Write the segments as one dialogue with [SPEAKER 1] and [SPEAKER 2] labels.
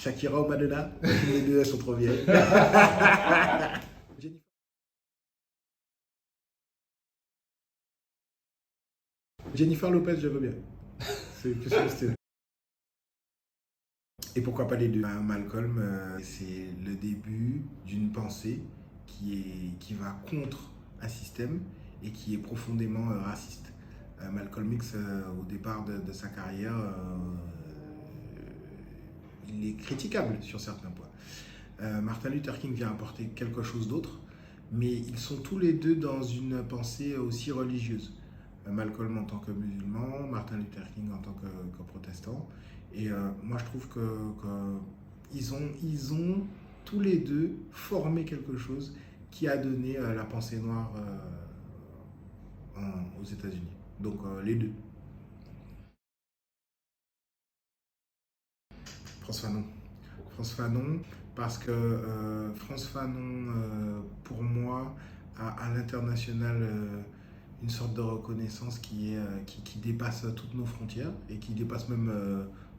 [SPEAKER 1] Shakira ou Madonna? Les deux, elles sont trop vieilles. Jennifer Lopez, je veux bien. C'est plus mon style. Et pourquoi pas les deux? Malcolm, c'est le début d'une pensée qui va contre un système et qui est profondément raciste. Malcolm X, au départ de sa carrière, il est critiquable sur certains points. Martin Luther King vient apporter quelque chose d'autre, mais ils sont tous les deux dans une pensée aussi religieuse. Malcolm en tant que musulman, Martin Luther King en tant que protestant. Et moi, je trouve qu'ils ont tous les deux formé quelque chose qui a donné la pensée noire aux États-Unis. Donc, les deux. Frantz Fanon. Frantz Fanon, parce que Frantz Fanon, pour moi, a à l'international une sorte de reconnaissance qui dépasse toutes nos frontières et qui dépasse même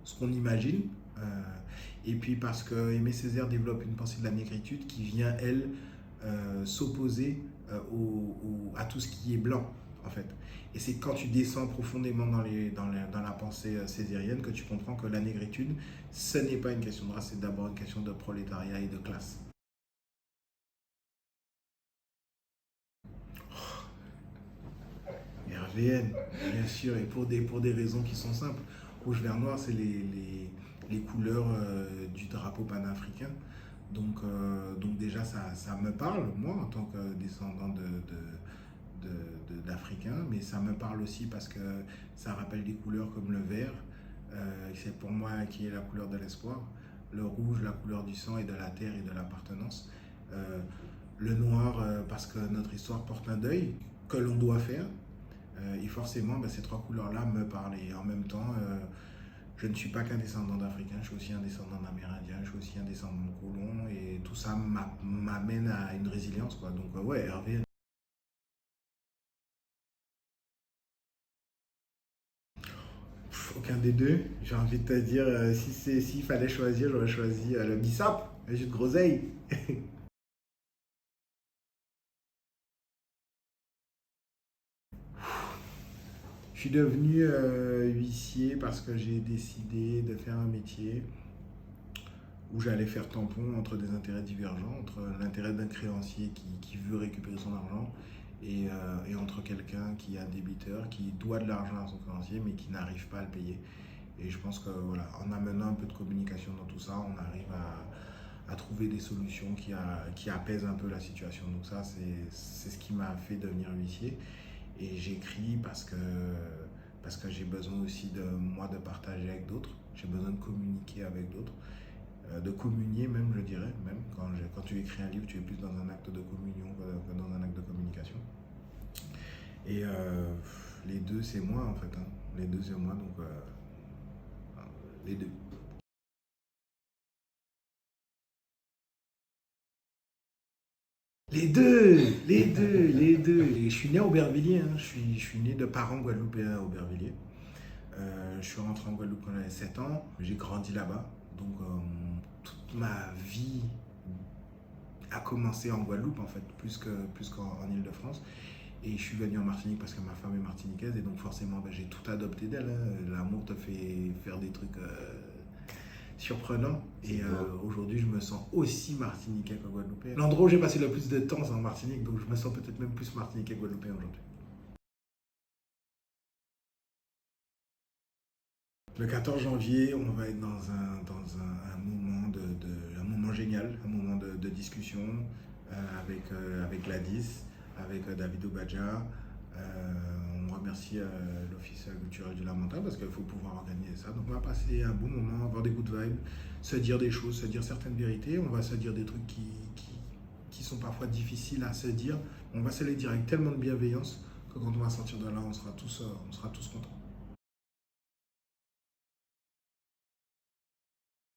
[SPEAKER 1] ce qu'on imagine. Et puis parce que Aimé Césaire développe une pensée de la négritude qui vient, elle, s'opposer à tout ce qui est blanc, en fait. Et c'est quand tu descends profondément dans la pensée césarienne que tu comprends que la négritude, ce n'est pas une question de race, c'est d'abord une question de prolétariat et de classe. RVN, bien sûr, et pour des raisons qui sont simples. Rouge, vert, noir, c'est les couleurs du drapeau panafricain. Donc déjà, ça me parle, moi, en tant que descendant d'Africains, mais ça me parle aussi parce que ça rappelle des couleurs comme le vert, c'est pour moi qui est la couleur de l'espoir, le rouge, la couleur du sang et de la terre et de l'appartenance, le noir parce que notre histoire porte un deuil que l'on doit faire, et forcément ces trois couleurs-là me parlent. Et en même temps, je ne suis pas qu'un descendant d'Africain, je suis aussi un descendant d'Amérindien, je suis aussi un descendant de colon, et tout ça m'amène à une résilience, quoi. Donc ouais, Hervé. Aucun des deux, j'ai envie de te dire, s'il fallait choisir, j'aurais choisi le bissap, le jus de groseille. Je suis devenu huissier parce que j'ai décidé de faire un métier où j'allais faire tampon entre des intérêts divergents, entre l'intérêt d'un créancier qui veut récupérer son argent et entre quelqu'un qui est un débiteur, qui doit de l'argent à son créancier mais qui n'arrive pas à le payer. Et je pense que voilà, en amenant un peu de communication dans tout ça, on arrive à trouver des solutions qui apaisent un peu la situation. Donc ça, c'est ce qui m'a fait devenir huissier. Et j'écris parce que j'ai besoin aussi de moi de partager avec d'autres. J'ai besoin de communiquer avec d'autres, de communier même, je dirais. Même quand tu écris un livre, tu es plus dans un acte de communion que dans un acte de communication. Et les deux, c'est moi en fait. Hein. Les deux, c'est moi, donc les deux. Les deux, les deux, les deux. Et je suis né à Aubervilliers, hein. Je suis né de parents guadeloupéens à Aubervilliers. Je suis rentré en Guadeloupe quand j'avais 7 ans. J'ai grandi là-bas. Donc toute ma vie a commencé en Guadeloupe en fait, plus qu'en Île-de-France. Et je suis venu en Martinique parce que ma femme est martiniquaise et donc forcément j'ai tout adopté d'elle. Hein. L'amour te fait faire des trucs surprenants. Et aujourd'hui, je me sens aussi martiniquais que guadeloupéen. L'endroit où j'ai passé le plus de temps, c'est en Martinique, donc je me sens peut-être même plus martiniquais que guadeloupéen aujourd'hui. Le 14 janvier, on va être dans un moment génial, un moment de discussion avec Gladys, avec David Obadja. On remercie l'Office culturel du Lamentin parce qu'il faut pouvoir organiser ça. Donc on va passer un bon moment, avoir des good vibes, se dire des choses, se dire certaines vérités. On va se dire des trucs qui sont parfois difficiles à se dire. On va se les dire avec tellement de bienveillance que quand on va sortir de là, on sera tous contents.